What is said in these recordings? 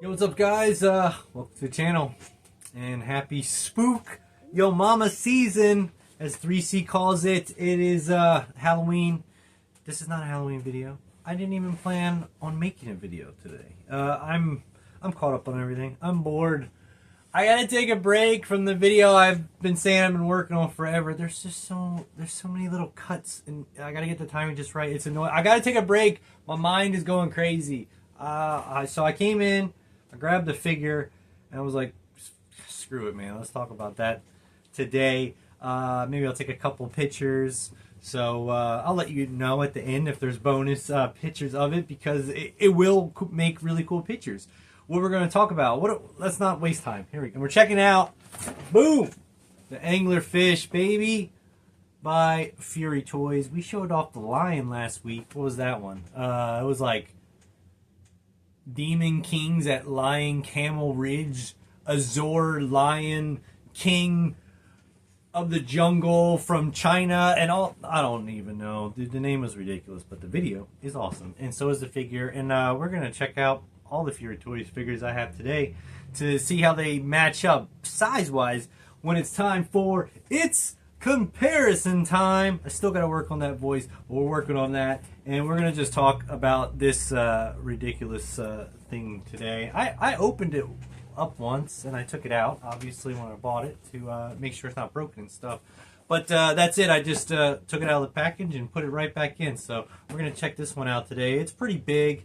Yo, what's up, guys? Welcome to the channel, and happy Spook Yo Mama season, as 3C calls it. It is Halloween. This is not a Halloween video. I didn't even plan on making a video today. I'm caught up on everything. I'm bored. I gotta take a break from the video I've been saying I've been working on forever. There's so many little cuts, and I gotta get the timing just right. It's annoying. I gotta take a break. My mind is going crazy. So I came in. I grabbed the figure and I was like, screw it, man. Let's talk about that today. Maybe I'll take a couple pictures. So I'll let you know at the end if there's bonus pictures of it, because it will make really cool pictures. What we're going to talk about. Let's not waste time. Here we go. We're checking out, boom, the anglerfish, baby, by furytoys. We showed off the lion last week. What was that one? It was like Demon Kings at Lion Camel Ridge, Azor Lion King of the Jungle from China, and all. I don't even know. The name was ridiculous, but the video is awesome, and so is the figure. And we're gonna check out all the furytoys figures I have today to see how they match up size-wise when it's time for its comparison time. I still got to work on that voice. We're working on that, and we're gonna just talk about this ridiculous thing today. I opened it up once and I took it out, obviously, when I bought it to make sure it's not broken and stuff. But that's it. I just took it out of the package and put it right back in. So we're gonna check this one out today. It's pretty big.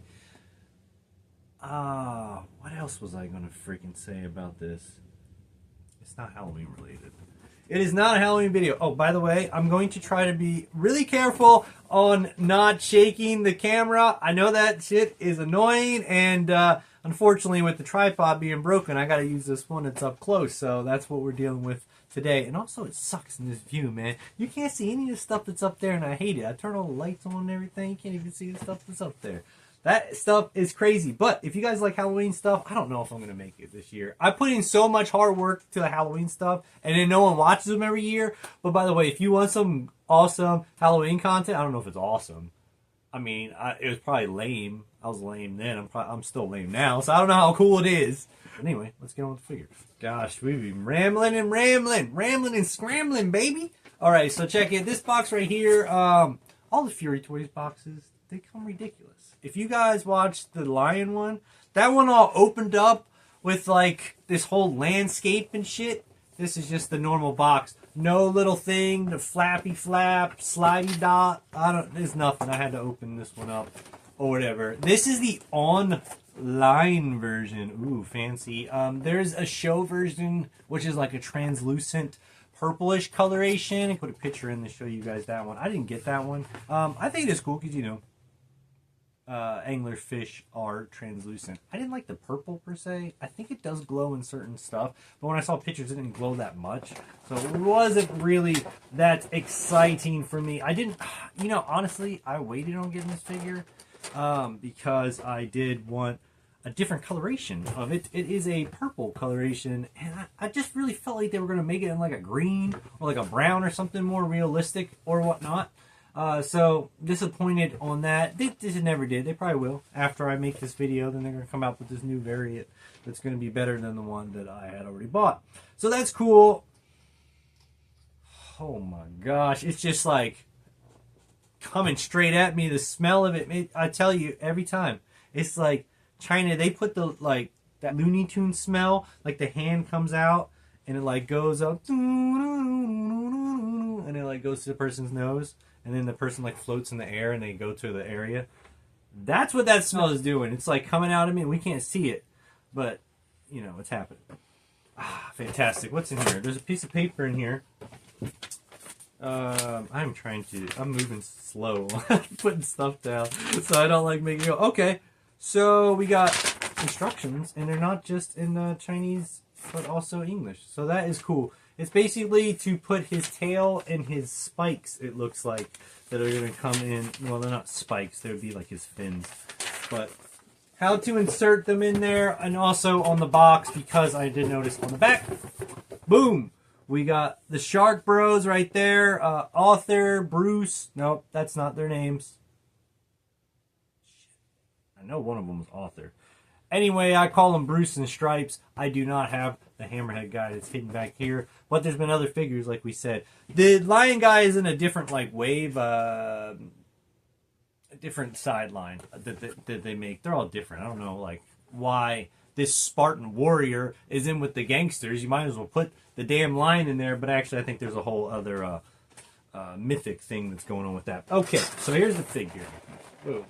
What else was I gonna freaking say about this? It's not Halloween related. It is not a Halloween video. Oh, by the way, I'm going to try to be really careful on not shaking the camera. I know that shit is annoying, and unfortunately with the tripod being broken, I gotta use this one that's up close, so that's what we're dealing with today. And also, it sucks in this view, man. You can't see any of the stuff that's up there, and I hate it. I turn all the lights on and everything. You can't even see the stuff that's up there. That stuff is crazy. But if you guys like Halloween stuff, I don't know if I'm going to make it this year. I put in so much hard work to the Halloween stuff, and then no one watches them every year. But by the way, if you want some awesome Halloween content, I don't know if it's awesome. I mean, it was probably lame. I was lame then. I'm still lame now, so I don't know how cool it is. But anyway, let's get on with the figure. Gosh, we've been rambling and scrambling, baby. All right, so check it. This box right here, all the furytoys boxes, they come ridiculous. If you guys watched the lion one, that one all opened up with like this whole landscape and shit. This is just the normal box. No little thing, the flappy flap, slidey dot. There's nothing. I had to open this one up or whatever. This is the online version. Ooh, fancy. There's a show version, which is like a translucent purplish coloration. I put a picture in to show you guys that one. I didn't get that one. I think it's cool because, you know, anglerfish are translucent. I didn't like the purple per se. I think it does glow in certain stuff, but when I saw pictures, it didn't glow that much. So it wasn't really that exciting for me. I didn't, you know, honestly, I waited on getting this figure because I did want a different coloration of it. It is a purple coloration, and I just really felt like they were going to make it in like a green or like a brown or something more realistic or whatnot. So disappointed on that. They never did. They probably will. After I make this video, then they're going to come out with this new variant that's going to be better than the one that I had already bought. So that's cool. Oh my gosh. It's just like coming straight at me. The smell of it, I tell you, every time. It's like China, they put the, like, that Looney Tunes smell, like the hand comes out and it like goes up and it like goes to the person's nose. And then the person like floats in the air and they go to the area. That's what that smell is doing. It's like coming out of me. We can't see it, but you know, it's happening. Ah, fantastic. What's in here? There's a piece of paper in here. I'm moving slow, putting stuff down, so I don't like making go. Okay, so we got instructions, and they're not just in Chinese, but also English. So that is cool. It's basically to put his tail and his spikes, it looks like, that are going to come in. Well, they're not spikes. They would be like his fins. But how to insert them in there, and also on the box, because I did notice on the back, boom, we got the Shark Bros right there. Author, Bruce. Nope, that's not their names. I know one of them was Author. Anyway, I call him Bruce and Stripes. I do not have the hammerhead guy that's hidden back here. But there's been other figures, like we said. The lion guy is in a different like wave, a different sideline that they make. They're all different. I don't know like why this Spartan warrior is in with the gangsters. You might as well put the damn lion in there. But actually, I think there's a whole other mythic thing that's going on with that. Okay, so here's the figure.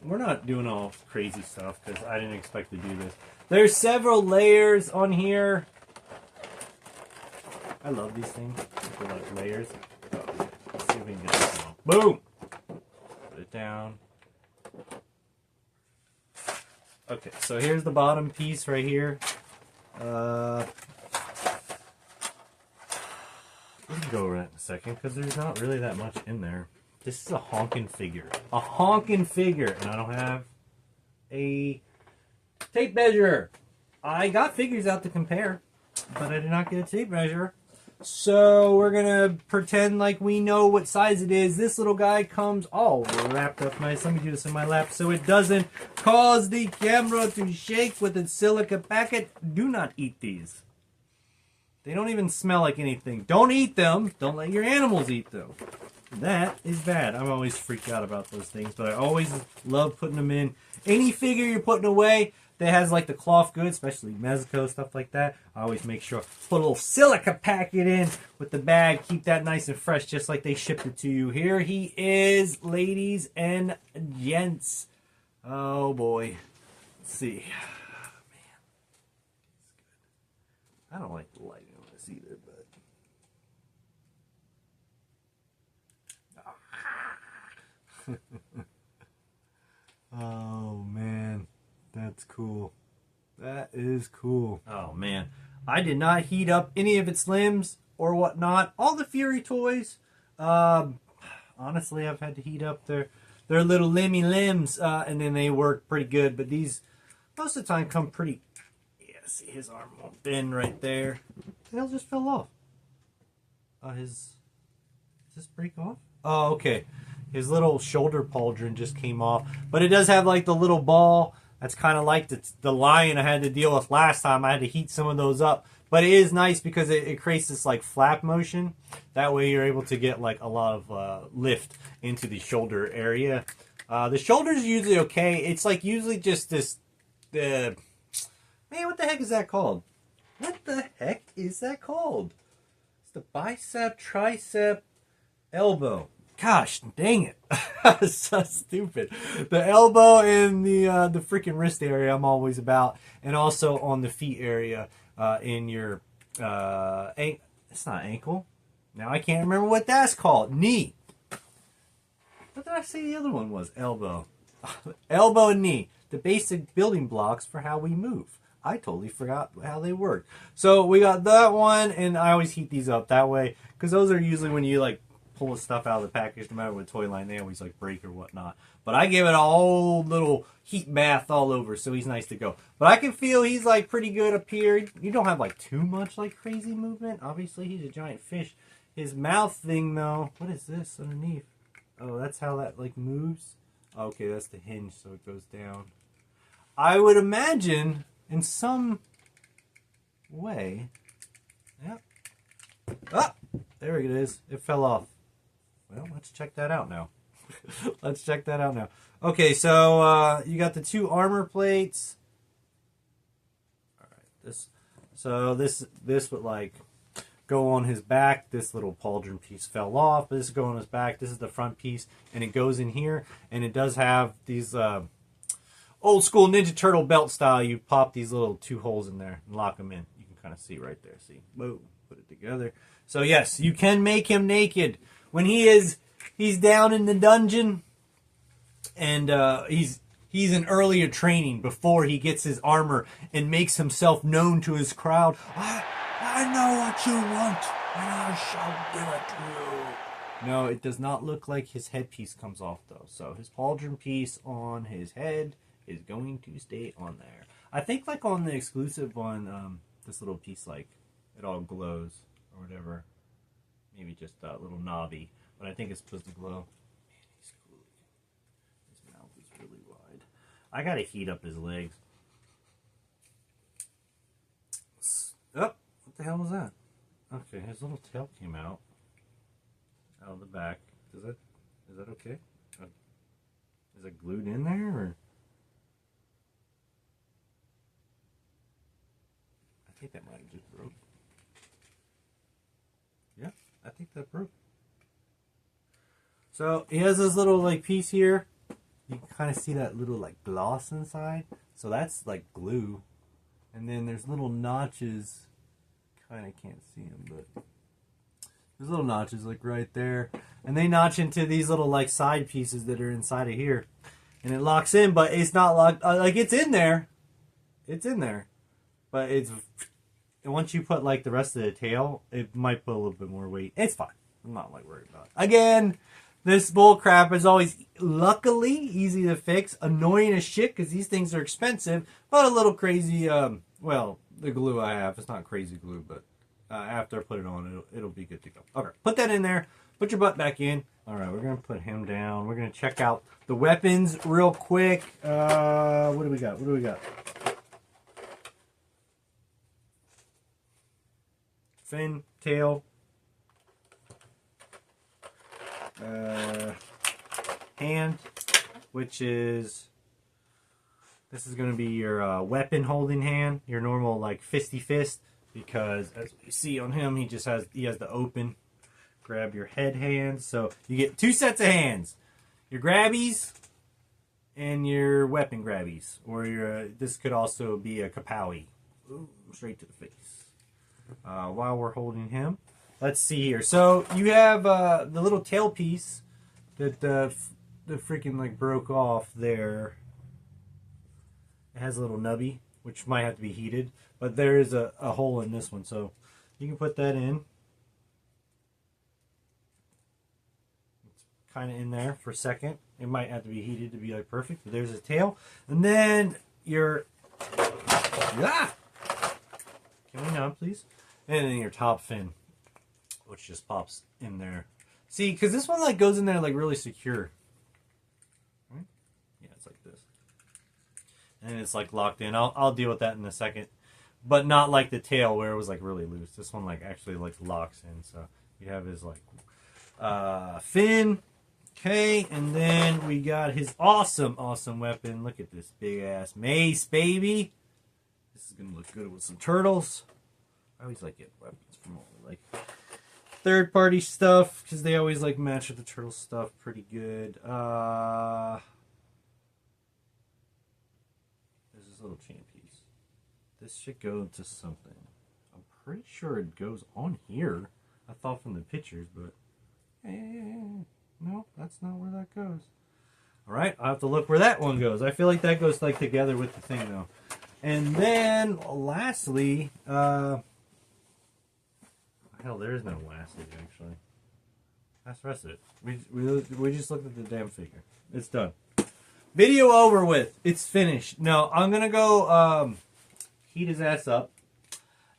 We're not doing all crazy stuff because I didn't expect to do this. There's several layers on here. I love these things. They're like layers. Let's see if we can get this one. Boom! Put it down. Okay, so here's the bottom piece right here. We can go over that in a second because there's not really that much in there. This is a honking figure. A honking figure. And I don't have a tape measure. I got figures out to compare, but I did not get a tape measure. So we're going to pretend like we know what size it is. This little guy comes all wrapped up nice. Let me do this in my lap so it doesn't cause the camera to shake with its silica packet. Do not eat these. They don't even smell like anything. Don't eat them. Don't let your animals eat them. That is bad. I'm always freaked out about those things, but I always love putting them in. Any figure you're putting away that has like the cloth goods, especially Mezco, stuff like that, I always make sure put a little silica packet in with the bag. Keep that nice and fresh, just like they shipped it to you. Here he is, ladies and gents. Oh boy. Let's see. Man. I don't like the lighting on this either, but oh man, that's cool. That is cool. Oh man, I did not heat up any of its limbs or whatnot. All the Fury toys, honestly, I've had to heat up their little limby limbs, and then they work pretty good. But these, most of the time, come pretty. Yeah, see his arm won't bend right there. The hell just fell off. Does this break off? Oh, okay. His little shoulder pauldron just came off. But it does have like the little ball. That's kind of like the lion I had to deal with last time. I had to heat some of those up. But it is nice because it creates this like flap motion. That way you're able to get like a lot of lift into the shoulder area. The shoulder's usually okay. It's like usually just this... man, what the heck is that called? What the heck is that called? It's the bicep, tricep, elbow. Gosh, dang it. That's so stupid. The elbow and the freaking wrist area I'm always about. And also on the feet area in your... it's not ankle. Now I can't remember what that's called. Knee. What did I say the other one was? Elbow. Elbow and knee. The basic building blocks for how we move. I totally forgot how they work. So we got that one, and I always heat these up that way. Because those are usually when you like... pull the stuff out of the package, no matter what toy line, they always like break or whatnot. But I give it a whole little heat bath all over, so he's nice to go. But I can feel he's like pretty good up here. You don't have like too much like crazy movement. Obviously, he's a giant fish. His mouth thing though, what is this underneath? Oh, that's how that like moves. Okay, that's the hinge, so it goes down. I would imagine in some way. Yep. Ah, there it is. It fell off. Well, let's check that out now. Let's check that out now. Okay, so you got the two armor plates. All right, this would like go on his back. This little pauldron piece fell off. This is going on his back. This is the front piece, and it goes in here. And it does have these old school Ninja Turtle belt style. You pop these little two holes in there and lock them in. You can kind of see right there. See, boom, put it together. So yes, you can make him naked. When he's down in the dungeon, and he's in earlier training before he gets his armor and makes himself known to his crowd. I know what you want, and I shall give it to you. No, it does not look like his headpiece comes off though. So his pauldron piece on his head is going to stay on there. I think like on the exclusive one, this little piece like it all glows or whatever. Maybe just a little knobby, but I think it's supposed to glow. Man, he's cool. His mouth is really wide. I gotta heat up his legs. Oh, what the hell was that? Okay, his little tail came out of the back. Is that okay? Is it glued in there, or? I think that might have just broke. Yeah, I think that broke. So he has this little like piece here. You can kind of see that little like gloss inside. So that's like glue. And then there's little notches. Kind of can't see them, but there's little notches like right there. And they notch into these little like side pieces that are inside of here. And it locks in, but it's not locked. Like it's in there. It's in there. But it's... And once you put like the rest of the tail, it might put a little bit more weight. It's fine. I'm not like worried about it. Again, this bull crap is always luckily easy to fix. Annoying as shit because these things are expensive, but a little crazy. Well, the glue I have, it's not crazy glue, but after I put it on, it'll be good to go. Okay, put that in there. Put your butt back in. All right, we're gonna put him down. We're gonna check out the weapons real quick. What do we got? What do we got? Fin, tail, hand, which is, this is going to be your weapon holding hand, your normal like fisty fist, because as you see on him, he has the open grab your head hands. So you get two sets of hands, your grabbies and your weapon grabbies, or this could also be a kapowie. Ooh, straight to the face. While we're holding him, let's see here. So you have the little tail piece that the freaking like broke off there. It has a little nubby, which might have to be heated, but there is a hole in this one, so you can put that in. It's kind of in there for a second. It might have to be heated to be like perfect, but there's a tail, and then your Can we not, please? And then your top fin, which just pops in there. See, because this one like goes in there like really secure. Right? Yeah, it's like this. And it's like locked in. I'll deal with that in a second. But not like the tail where it was like really loose. This one like actually like locks in. So you have his like fin. Okay, and then we got his awesome weapon. Look at this big ass mace, baby. This is gonna look good with some turtles. I always like getting weapons from all like third-party stuff because they always like match with the turtle stuff pretty good. There's this little chain piece. This should go into something. I'm pretty sure it goes on here. I thought from the pictures, but no, that's not where that goes. All right, I'll have to look where that one goes. I feel like that goes like together with the thing though. And then lastly, hell, there is no lastly actually. That's the rest of it. We just looked at the damn figure. It's done. Video over with. It's finished. No, I'm gonna go heat his ass up,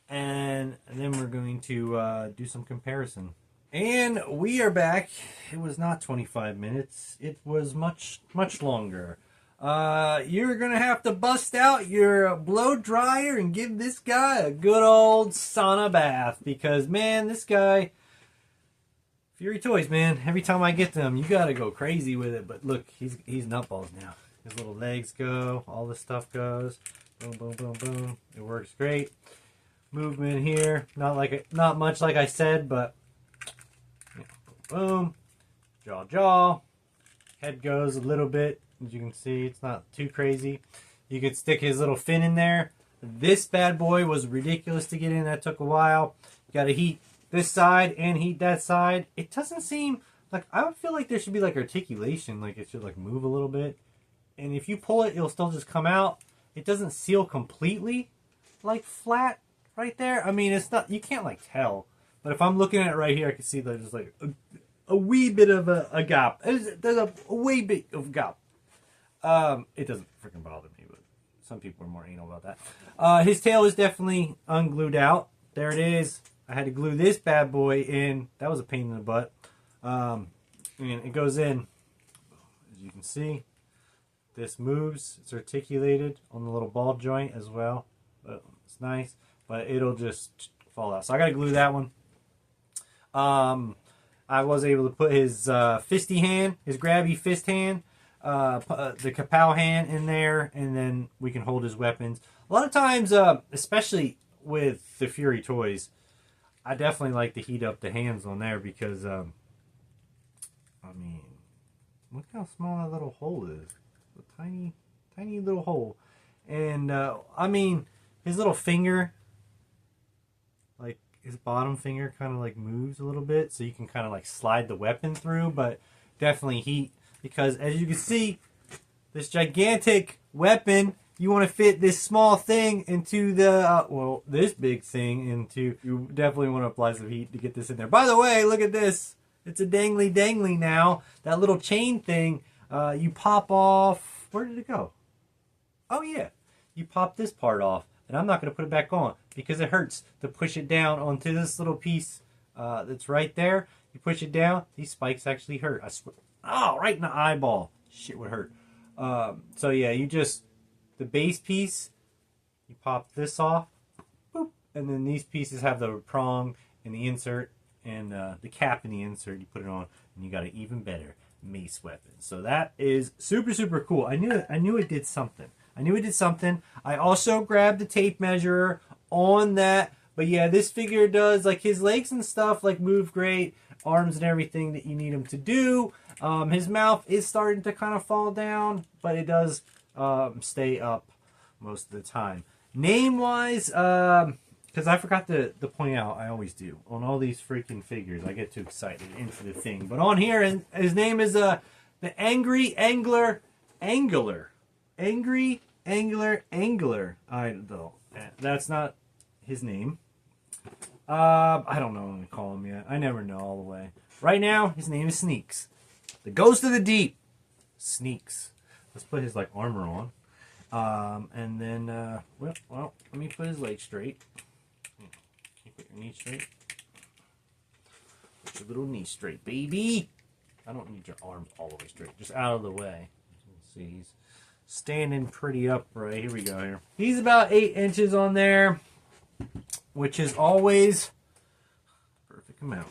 and then we're going to do some comparison. And we are back. It was not 25 minutes. It was much longer. You're gonna have to bust out your blow dryer and give this guy a good old sauna bath, because man, this guy, furytoys, man, every time I get them, you gotta go crazy with it. But look, he's nutballs now. His little legs go, all this stuff goes, boom, boom, boom, boom. It works great. Movement here, not much like I said, but boom, jaw. Head goes a little bit. As you can see, it's not too crazy. You could stick his little fin in there. This bad boy was ridiculous to get in. That took a while. You got to heat this side and heat that side. It doesn't seem like, I would feel like there should be like articulation, like it should like move a little bit. And if you pull it, it'll still just come out. It doesn't seal completely like flat right there. I mean, it's not, you can't like tell. But if I'm looking at it right here, I can see there's like a wee bit of a gap. There's a wee bit of gap. It doesn't freaking bother me, but some people are more anal about that. His tail is definitely unglued out. There it is. I had to glue this bad boy in. That was a pain in the butt. And it goes in. As you can see, this moves. It's articulated on the little ball joint as well. But it's nice. but it'll just fall out. So I gotta glue that one. I was able to put his fisty hand, his grabby fist hand, the kapow hand in there, and then we can hold his weapons. A lot of times, especially with the Fury toys, I definitely like to heat up the hands on there because, I mean, look how small that little hole is. A tiny, tiny little hole. And, I mean, his little finger, like, his bottom finger kind of, like, moves a little bit. So you can kind of, like, slide the weapon through. But definitely heat. Because, as you can see, this gigantic weapon, you want to fit this small thing into the, well, this big thing into, you definitely want to apply some heat to get this in there. By the way, look at this. It's a dangly now. That little chain thing, you pop off, where did it go? Oh yeah, you pop this part off. And I'm not going to put it back on because it hurts to push it down onto this little piece that's right there. You push it down, these spikes actually hurt. I swear. Oh, right in the eyeball. Shit would hurt. So yeah, you just, the base piece, you pop this off, boop, and then these pieces have the prong and the insert and the cap and the insert. You put it on, and you got an even better mace weapon. So that is super, super cool. I knew it did something. I knew it did something. I also grabbed the tape measure on that. But yeah, this figure does, like, his legs and stuff, like, move great. Arms and everything that you need him to do. His mouth is starting to kind of fall down, but it does stay up most of the time. Name-wise, because I forgot to point out, I always do, on all these freaking figures, I get too excited into the thing. But on here, and his name is the Angry Angler. Angry Angler. I don't. That's not his name. I don't know what to call him yet. I never know all the way. Right now, his name is Sneaks. The Ghost of the Deep. Sneaks. Let's put his, like, armor on. And then, well, let me put his legs straight. Can you put your knees straight? Put your little knees straight, baby. I don't need your arms all the way straight. Just out of the way. Let's see, he's standing pretty upright. Here we go here. He's about 8 inches on there, which is always perfect amount.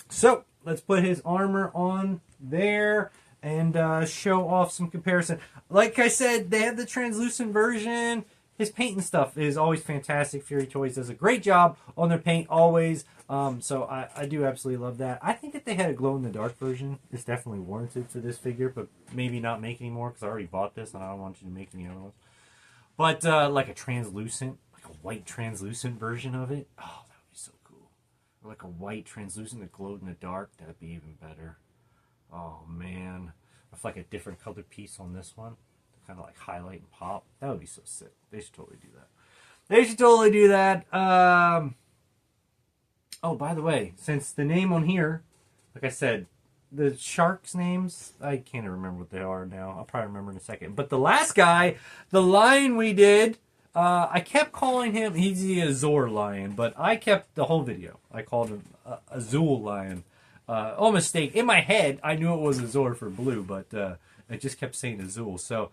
So let's put his armor on there and show off some comparison. Like I said, they have the translucent version. His paint and stuff is always fantastic. Fury Toys does a great job on their paint always. So I do absolutely love that. I think if they had a glow-in-the-dark version, it's definitely warranted for this figure, but maybe not make anymore because I already bought this and I don't want you to make any other ones. But like a translucent, like a white translucent version of it, oh, that would be so cool. Or like a white translucent that glowed in the dark, that'd be even better. Oh man, with like a different colored piece on this one, to kind of like highlight and pop, that would be so sick. They should totally do that. They should totally do that. Oh, by the way, since the name on here, like I said, the sharks' names, I can't even remember what they are now. I'll probably remember in a second. But the last guy, the lion we did, I kept calling him, he's the Azor lion, but I kept the whole video. I called him Azul lion. Oh, mistake. In my head, I knew it was Azor for blue, but I just kept saying Azul. So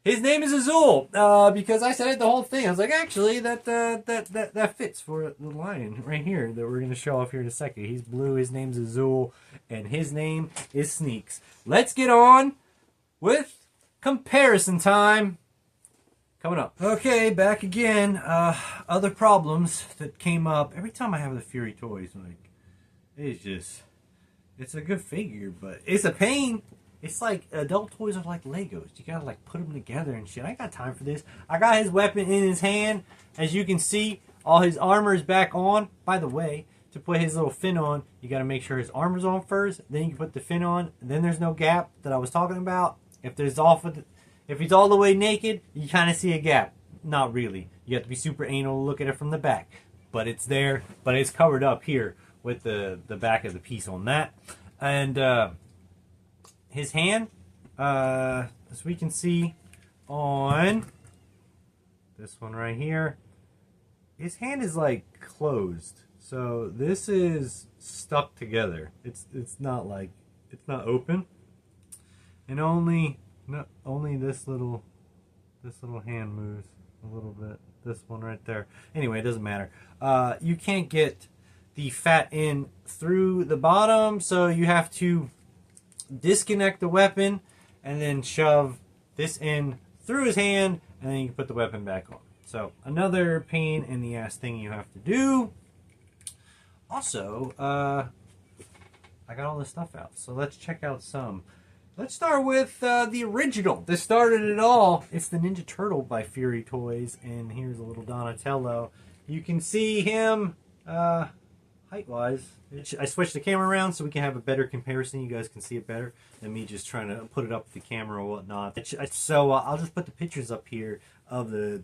his name is Azul because I said it the whole thing. I was like, actually, that fits for the lion right here that we're going to show off here in a second. He's blue. His name's Azul, and his name is Sneaks. Let's get on with comparison time. Coming up. Okay, back again. Other problems that came up every time I have the Fury Toys. Like, it's just, it's a good figure, but it's a pain. It's like adult toys are like Legos. You gotta like put them together and shit. I ain't got time for this. I got his weapon in his hand. As you can see, all his armor is back on. By the way, to put his little fin on, you gotta make sure his armor's on first. Then you can put the fin on. And then there's no gap that I was talking about. If he's all the way naked, you kind of see a gap. Not really. You have to be super anal to look at it from the back. But it's there. But it's covered up here with the back of the piece on that. And his hand, as we can see on this one right here, his hand is like closed. So this is stuck together. It's not like, it's not open. And only this little hand moves. a little bit. This one right there. Anyway, it doesn't matter. You can't get the fat in through the bottom, so you have to disconnect the weapon and then shove this in through his hand, and then you can put the weapon back on. So another pain in the ass thing you have to do. Also, I got all this stuff out, so let's check out some. Let's start with the original. This started it all. It's the Ninja Turtle by furytoys, and here's a little Donatello. You can see him height-wise. I switched the camera around so we can have a better comparison. You guys can see it better than me just trying to put it up with the camera or whatnot. So I'll just put the pictures up here of the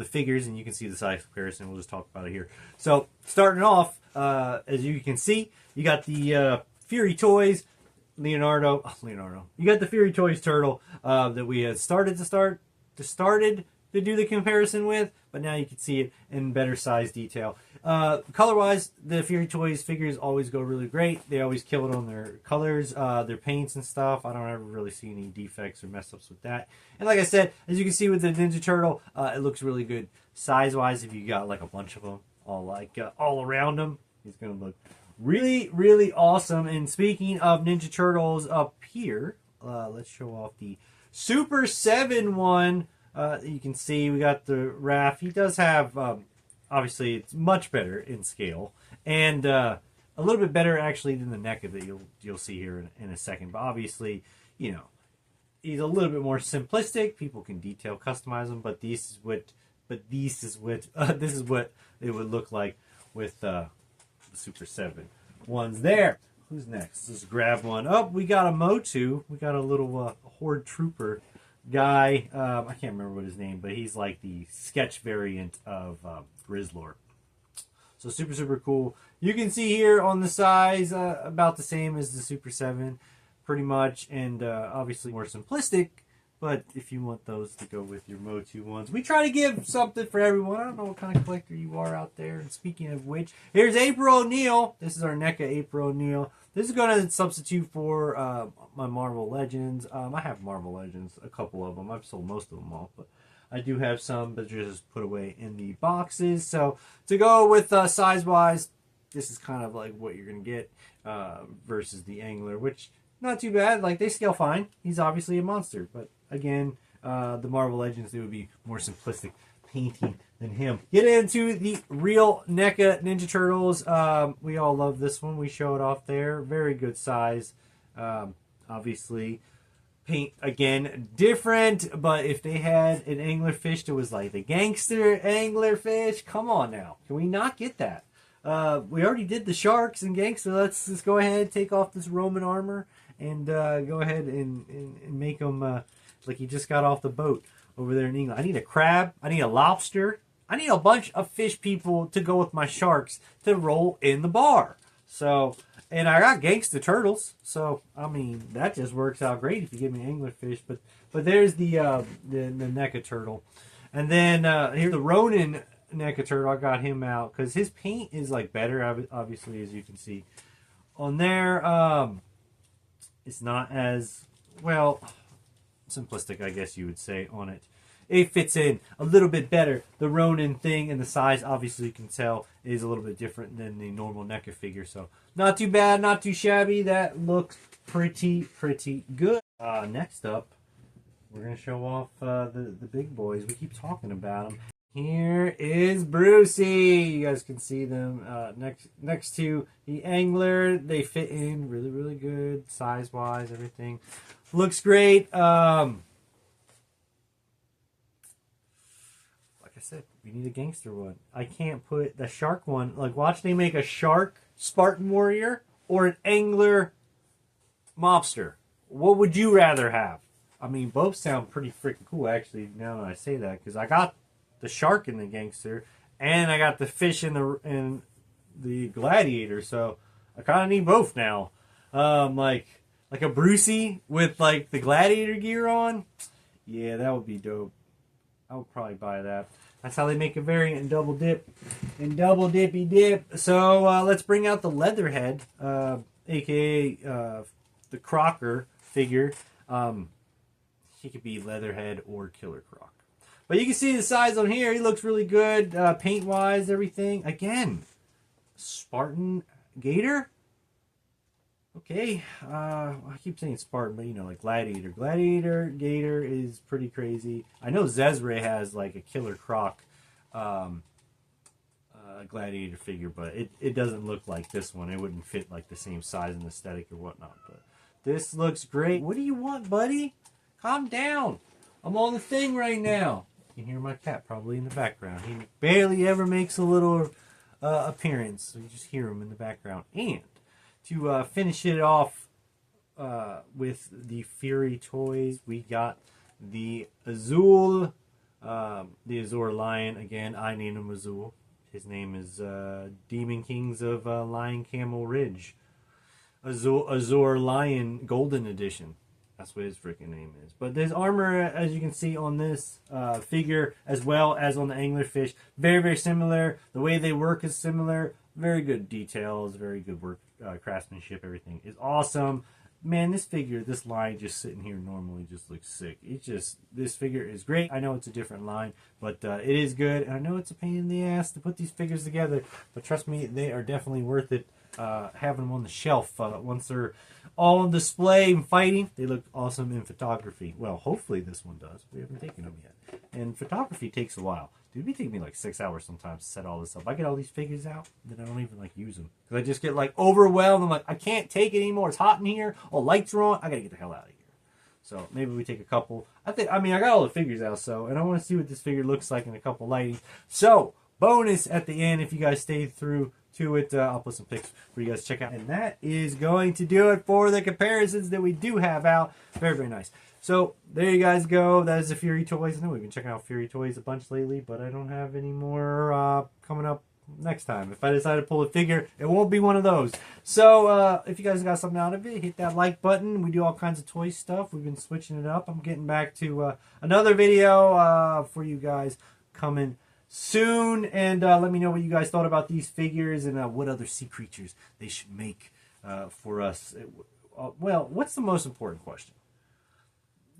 figures, and you can see the size comparison. We'll just talk about it here. So starting off, as you can see, you got the furytoys Leonardo. You got the furytoys turtle that we had started to do the comparison with, but now you can see it in better size detail. Color-wise, the furytoys figures always go really great. They always kill it on their colors, their paints and stuff. I don't ever really see any defects or mess-ups with that. And like I said, as you can see with the Ninja Turtle, it looks really good size-wise. If you got like a bunch of them all around him, he's going to look really, really awesome. And speaking of Ninja Turtles up here, let's show off the Super 7 one. You can see we got the Raph. He does have, obviously, it's much better in scale, and a little bit better actually than the NECA that you'll see here in a second. But obviously, you know, he's a little bit more simplistic. People can detail customize him, but this is what it would look like with the Super 7 ones there. Who's next? Let's grab one. Oh, we got a Motu. We got a little Horde Trooper guy. I can't remember what his name, but he's like the sketch variant of Grizzlord. So super cool. You can see here on the size about the same as the Super 7 pretty much, and obviously more simplistic, but if you want those to go with your Motu ones, we try to give something for everyone. I don't know what kind of collector you are out there. And speaking of which, here's April O'Neil. This is our NECA April O'Neil. This is going to substitute for my Marvel Legends. I have Marvel Legends, a couple of them. I've sold most of them off, but I do have some, but just put away in the boxes. So to go with size-wise, this is kind of like what you're going to get versus the Angler, which not too bad. Like, they scale fine. He's obviously a monster, but again, the Marvel Legends, they would be more simplistic painting than him. Get into the real NECA Ninja Turtles. We all love this one. We show it off there. Very good size. Obviously, paint, again, different, but if they had an anglerfish that was like the gangster anglerfish, come on now. Can we not get that? We already did the sharks and gangster. Let's just go ahead, take off this Roman armor, and go ahead and make them like he just got off the boat over there in England. I need a crab. I need a lobster. I need a bunch of fish people to go with my sharks to roll in the bar. So, and I got gangster turtles. So, I mean, that just works out great if you give me anglerfish. But there's the NECA turtle. And then here's the Ronin NECA turtle. I got him out because his paint is like better, obviously, as you can see on there. It's not as, well, simplistic, I guess you would say, on it. It fits in a little bit better. The Ronin thing and the size, obviously you can tell, is a little bit different than the normal NECA figure. So not too bad, not too shabby. That looks pretty good. Next up, we're going to show off the big boys. We keep talking about them. Here is Brucey. You guys can see them next to the Angler. They fit in really good, size-wise, everything. Looks great. Like I said, we need a gangster one. I can't put the shark one. Like, watch me make a shark Spartan warrior or an Angler mobster. What would you rather have? I mean, both sound pretty freaking cool, actually, now that I say that, because I got the shark in the gangster, and I got the fish in the gladiator, so I kind of need both now. Like a Brucey with like the gladiator gear on, yeah, that would be dope. I would probably buy that. That's how they make a variant in Double Dip, in Double Dippy Dip. So let's bring out the Leatherhead, aka the Crocker figure. He could be Leatherhead or Killer Croc. But you can see the size on here. He looks really good, paint-wise, everything. Again, Spartan Gator. Okay, I keep saying Spartan, but you know, like Gladiator. Gladiator Gator is pretty crazy. I know Zezre has like a Killer Croc Gladiator figure, but it doesn't look like this one. It wouldn't fit like the same size and aesthetic or whatnot. But this looks great. What do you want, buddy? Calm down. I'm on the thing right now. You can hear my cat probably in the background. He barely ever makes a little appearance, so you just hear him in the background. And to finish it off with the furytoys, we got the Azul, the Azure Lion. Again, I named him Azul. His name is Demon Kings of Lion Camel Ridge. Azure Lion Golden Edition. That's what his freaking name is. But there's armor, as you can see on this figure, as well as on the anglerfish. Very, very similar. The way they work is similar. Very good details. Very good work, craftsmanship. Everything is awesome. Man, this figure, this line just sitting here normally just looks sick. This figure is great. I know it's a different line, but it is good. And I know it's a pain in the ass to put these figures together, but trust me, they are definitely worth it. Having them on the shelf once they're all on display and fighting, they look awesome in photography. Well, hopefully this one does. We haven't taken them yet. And photography takes a while. Dude, it takes me like 6 hours sometimes to set all this up. I get all these figures out, then I don't even like use them. Because I just get like overwhelmed. I'm like, I can't take it anymore. It's hot in here. All lights are on. I gotta get the hell out of here. So maybe we take a couple. I got all the figures out, and I want to see what this figure looks like in a couple lightings. So, bonus at the end if you guys stayed through to it. I'll put some pics for you guys to check out. And that is going to do it for the comparisons that we do have out. Very, very nice. So there you guys go. That is the furytoys. I know we've been checking out furytoys a bunch lately, but I don't have any more coming up next time. If I decide to pull a figure, it won't be one of those. So if you guys got something out of it, hit that like button. We do all kinds of toy stuff. We've been switching it up. I'm getting back to another video for you guys coming soon. And let me know what you guys thought about these figures and what other sea creatures they should make for us. Well, what's the most important question?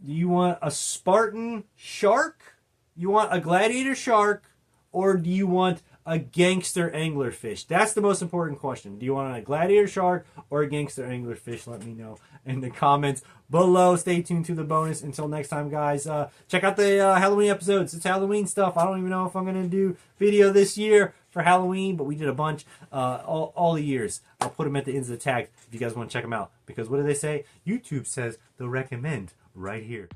Do you want a Spartan shark? You want a gladiator shark? Or do you want a gangster anglerfish? That's the most important question. Do you want a gladiator shark or a gangster anglerfish? Let me know in the comments below. Stay tuned to the bonus. Until next time, guys. Check out the Halloween episodes. It's Halloween stuff. I don't even know if I'm going to do video this year for Halloween, but we did a bunch all the years. I'll put them at the ends of the tag if you guys want to check them out. Because what do they say? YouTube says they'll recommend right here.